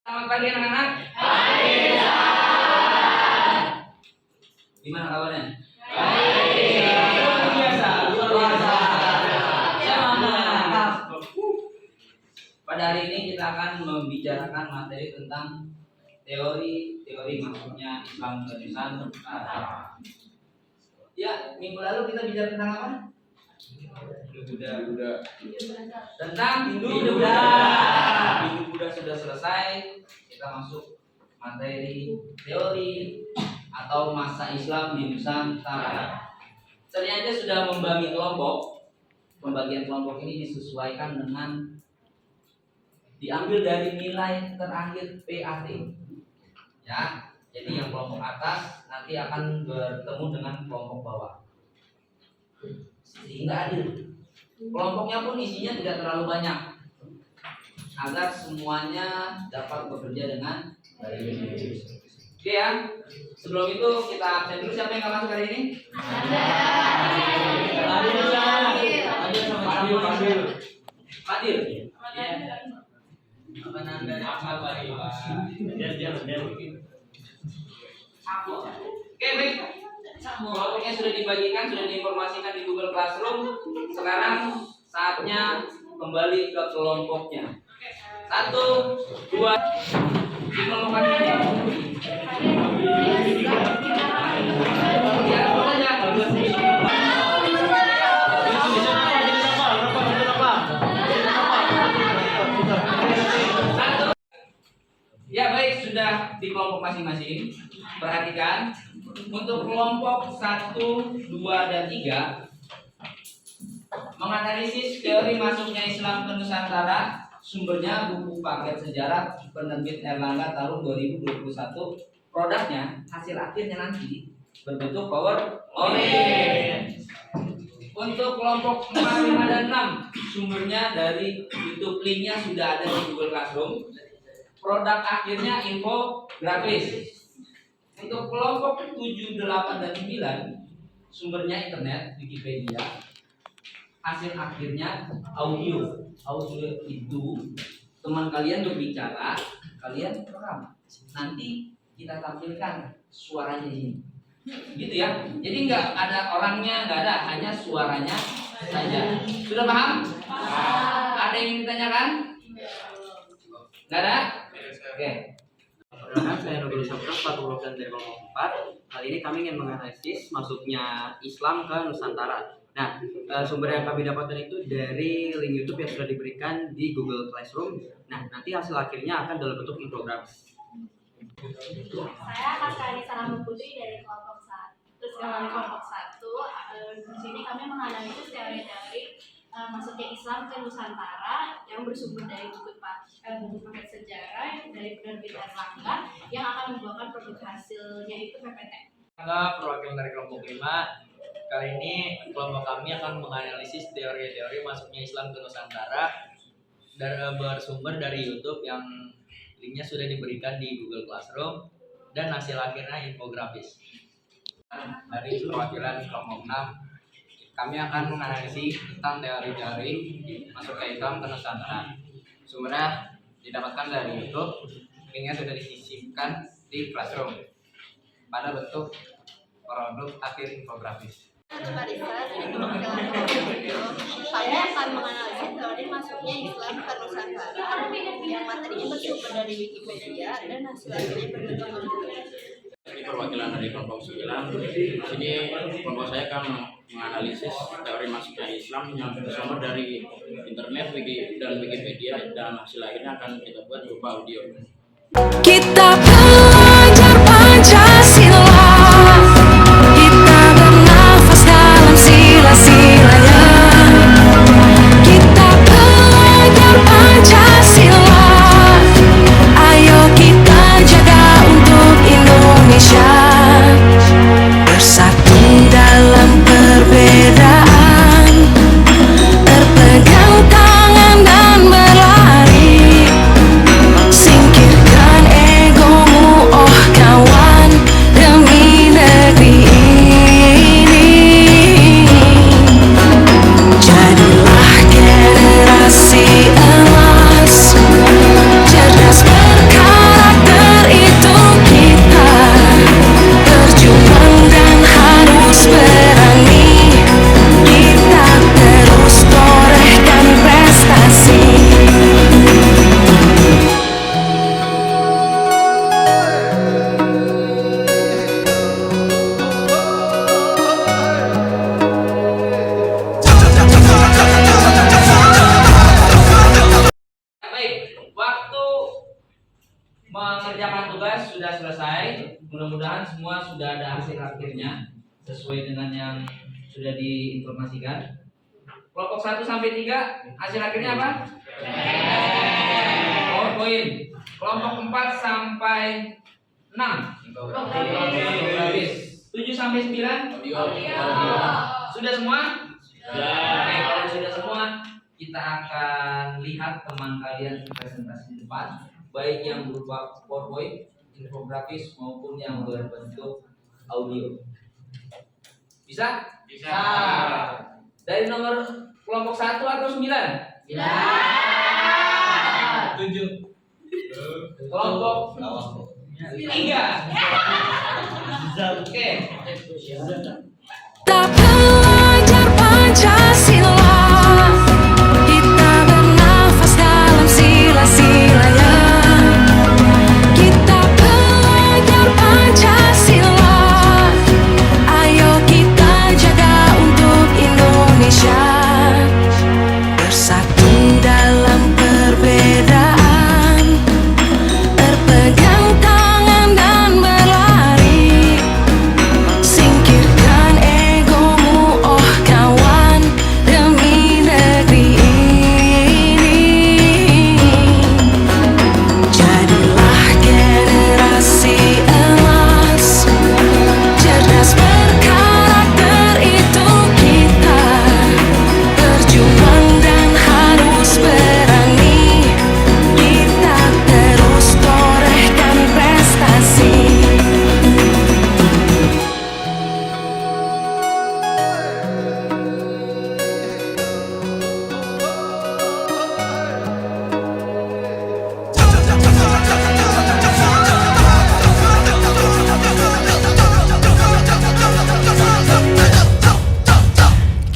Selamat pagi anak-anak. Gimana kabarnya? Luar biasa. Semangat. Pada hari ini kita akan membicarakan materi tentang teori maksudnya Islam Nusantara. Ya, minggu lalu kita bicara tentang apa? Hindu-Buddha. Tentang Hindu-Buddha. Hindu-Buddha sudah selesai. Kita masuk materi teori atau masa Islam di Nusantara. Ternyata sudah membagi kelompok. Pembagian kelompok ini disesuaikan dengan diambil dari nilai terakhir PAT. Ya, jadi yang kelompok atas nanti akan bertemu dengan kelompok bawah. Sehingga adil. Kelompoknya pun isinya tidak terlalu banyak, agar semuanya dapat bekerja dengan baik. Oke ya. Sebelum itu kita absen dulu. Siapa yang nggak masuk hari ini? Fadil. Apa Oke, baik. Kelompoknya sudah dibagikan, sudah diinformasikan di Google Classroom. Sekarang saatnya kembali ke kelompoknya. 1, 2. Di kelompok ini. Ya, saja. Ya, baik, sudah di kelompok masing-masing. Perhatikan, untuk kelompok 1, 2, dan 3 menganalisis teori masuknya Islam ke Nusantara. Sumbernya buku paket sejarah penerbit Erlangga tahun 2021. Produknya, hasil akhirnya nanti berbentuk PowerPoint. Untuk kelompok 4, 5, dan 6 sumbernya dari YouTube, linknya sudah ada di Google Classroom. Produk akhirnya infografis. Untuk kelompok 7, 8, dan 9 sumbernya internet, Wikipedia. Hasil akhirnya audio. Audio itu teman kalian berbicara, kalian rekam. Nanti kita tampilkan suaranya ini. Gitu ya. Jadi nggak ada orangnya, nggak ada, hanya suaranya saja. Sudah paham? Ada yang ingin ditanyakan? Nggak ada? Oke. Perkenalkan, saya Nurul Sapra, Pelaku Program dari kelompok 4. Kali ini kami ingin menganalisis masuknya Islam ke Nusantara. Nah, sumber yang kami dapatkan itu dari link YouTube yang sudah diberikan di Google Classroom. Nah, nanti hasil akhirnya akan dalam bentuk infografis. Saya Kaskari Sarama Putri dari kelompok 1. Terus dari kelompok 1, di sini kami menganalisis teori-teori masuknya Islam ke Nusantara yang bersumber dari buku paket sejarah dari penerbit Erlangga yang akan membuahkan produk hasilnya itu PPT. Perwakilan dari kelompok 5. Kali ini kelompok kami akan menganalisis teori-teori masuknya Islam ke Nusantara dan bersumber dari YouTube yang linknya sudah diberikan di Google Classroom dan hasil akhirnya infografis. Dari perwakilan kelompok 6, kami akan menganalisis tentang teori-teori masuknya Islam ke Nusantara. Sumbernya didapatkan dari YouTube, linknya sudah disisipkan di Classroom pada bentuk produk akhir infografis. Marisa dari perwakilan kelompok 7, kami akan menganalisis teori masuknya Islam ke Nusantara yang materinya bersumber dari Wikipedia dan hasil akhirnya berbentuk infografis. Ini perwakilan dari kelompok 9. Di sini kelompok saya akan menganalisis teori masuknya Islam yang bersumber dari internet dan Wikipedia, dan hasil akhirnya akan kita buat berupa audio. Kita belajar Pancasila, kita bernafas dalam sila-silanya. Kita belajar Pancasila, ayo kita jaga untuk Indonesia. Bersatu dalam perbedaan, berpegang tangan dan berlari. Singkirkan egomu tugas sudah selesai. Mudah-mudahan semua sudah ada hasil akhirnya sesuai dengan yang sudah diinformasikan. Kelompok 1 sampai 3 hasil akhirnya apa? PowerPoint. Kelompok 4 sampai 6 infografis. 7 sampai 9 sudah semua? Oke, kalau sudah semua, kita akan lihat teman kalian presentasi di depan, baik yang berupa PowerPoint, infografis maupun yang berbentuk audio. Bisa? Bisa. Dari nomor kelompok 1 atau 9? 9. 7. Kelompok 3. Oke. Kita belajar Pancasila, kita bernafas dalam sila-silanya. Kita belajar Pancasila, ayo kita jaga untuk Indonesia. Bersatu dalam perbedaan, berpegang tangan dan berlari. Singkirkan egomu, oh kawan, demi negeri ini. Jadilah generasi emas, cerdas berkarakter itu kita. Berjuang dan harus berani, kita terus torehkan prestasi.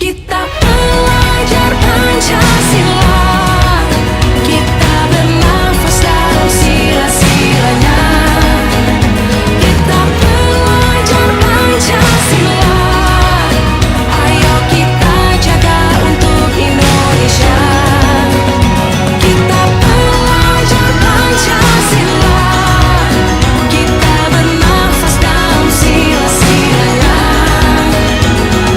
Kita belajar Pancasila, kita bernafas dalam sila-silanya. Kita belajar Pancasila, ayo kita jaga untuk Indonesia. Kita belajar Pancasila, kita bernafas dalam sila-silanya.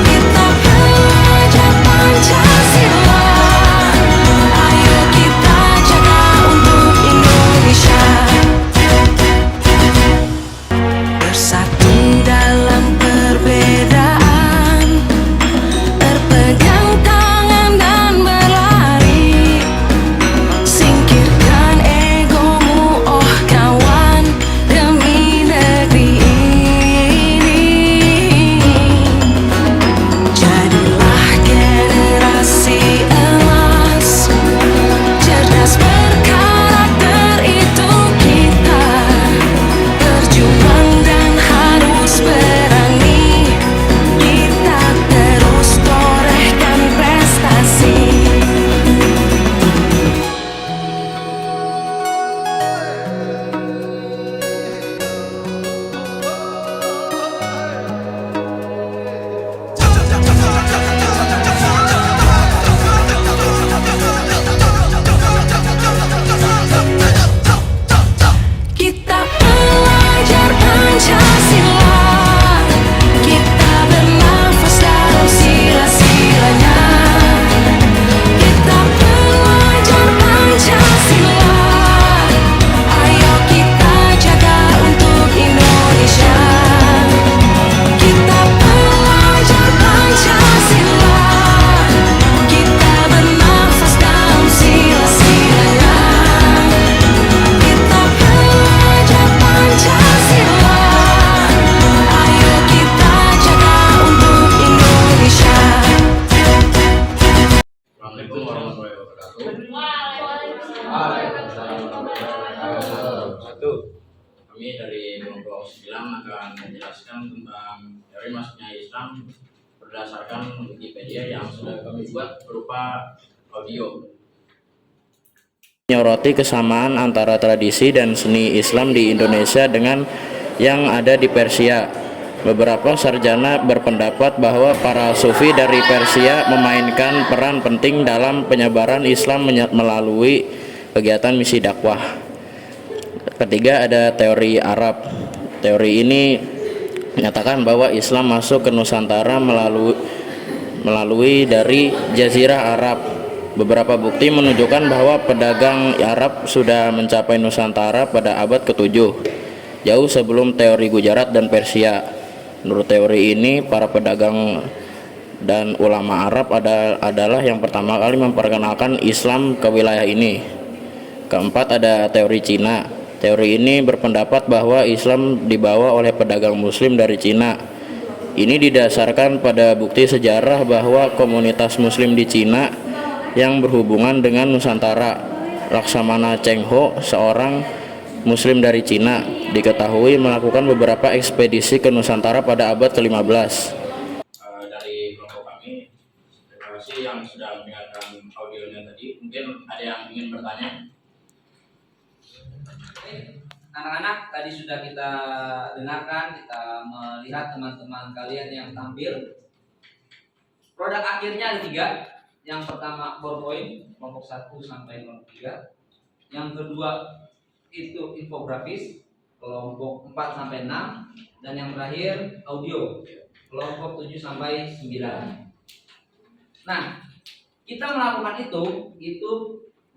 Kita belajar Pancasila, ayo kita jaga untuk Indonesia. Bersatu dalam perbedaan, berpegang tangan dan berlari. Singkirkan egomu, oh kawan, demi negeri ini. Jadilah generasi emas, cerdas berkarakter itu kita. Berjuang dan harus berani, kita terus torehkan prestasi. Kita belajar Pancasila, kita bernafas dalam sila-silanya. Kita belajar Pancasila, ayo kita jaga untuk Indonesia. Kita belajar Pancasila, kita bernafas dalam sila-silanya. Kita belajar Pancasila, ayo kita jaga untuk Indonesia. Assalamualaikum warahmatullahi wabarakatuh. Kami dari kelompok 9 akan menjelaskan tentang teori masuknya Islam berdasarkan Wikipedia yang sudah kami buat berupa audio. Menyoroti kesamaan antara tradisi dan seni Islam di Indonesia dengan yang ada di Persia. Beberapa sarjana berpendapat bahwa para sufi dari Persia memainkan peran penting dalam penyebaran Islam melalui kegiatan misi dakwah. Ketiga ada teori Arab. Teori ini menyatakan bahwa Islam masuk ke Nusantara melalui dari Jazirah Arab. Beberapa bukti menunjukkan bahwa pedagang Arab sudah mencapai Nusantara pada abad ke-7, jauh sebelum teori Gujarat dan Persia. Menurut teori ini, para pedagang dan ulama Arab adalah yang pertama kali memperkenalkan Islam ke wilayah ini. Keempat ada teori Cina. Teori ini berpendapat bahwa Islam dibawa oleh pedagang Muslim dari Cina. Ini didasarkan pada bukti sejarah bahwa komunitas Muslim di Cina yang berhubungan dengan Nusantara. Laksamana Cheng Ho, seorang Muslim dari Cina, diketahui melakukan beberapa ekspedisi ke Nusantara pada abad ke-15. Dari kelompok kami, terima kasih yang sudah mendengarkan audionya tadi. Mungkin ada yang ingin bertanya. Anak-anak, tadi sudah kita dengarkan, kita melihat teman-teman kalian yang tampil. Produk akhirnya ada 3. Yang pertama PowerPoint, kelompok 1 sampai kelompok 3. Yang kedua itu infografis, kelompok 4 sampai 6. Dan yang terakhir audio, kelompok 7 sampai 9. Nah, kita melakukan itu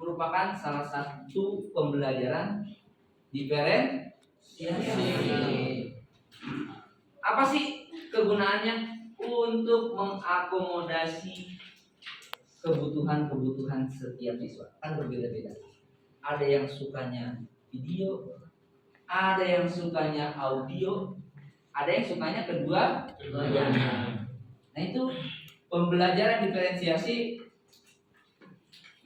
merupakan salah satu pembelajaran diferensiasi. Apa sih kegunaannya? Untuk mengakomodasi kebutuhan setiap siswa. Kan berbeda-beda. Ada yang sukanya video, ada yang sukanya audio, ada yang sukanya keduanya. Nah, itu pembelajaran diferensiasi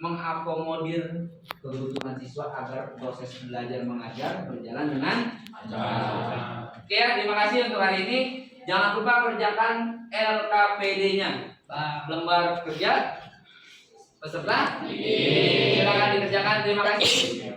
mengakomodir kebutuhan siswa agar proses belajar mengajar berjalan dengan lancar. Oke ya, terima kasih untuk hari ini. Jangan lupa kerjakan LKPD-nya, lembar kerja peserta. Silakan dikerjakan. Terima kasih.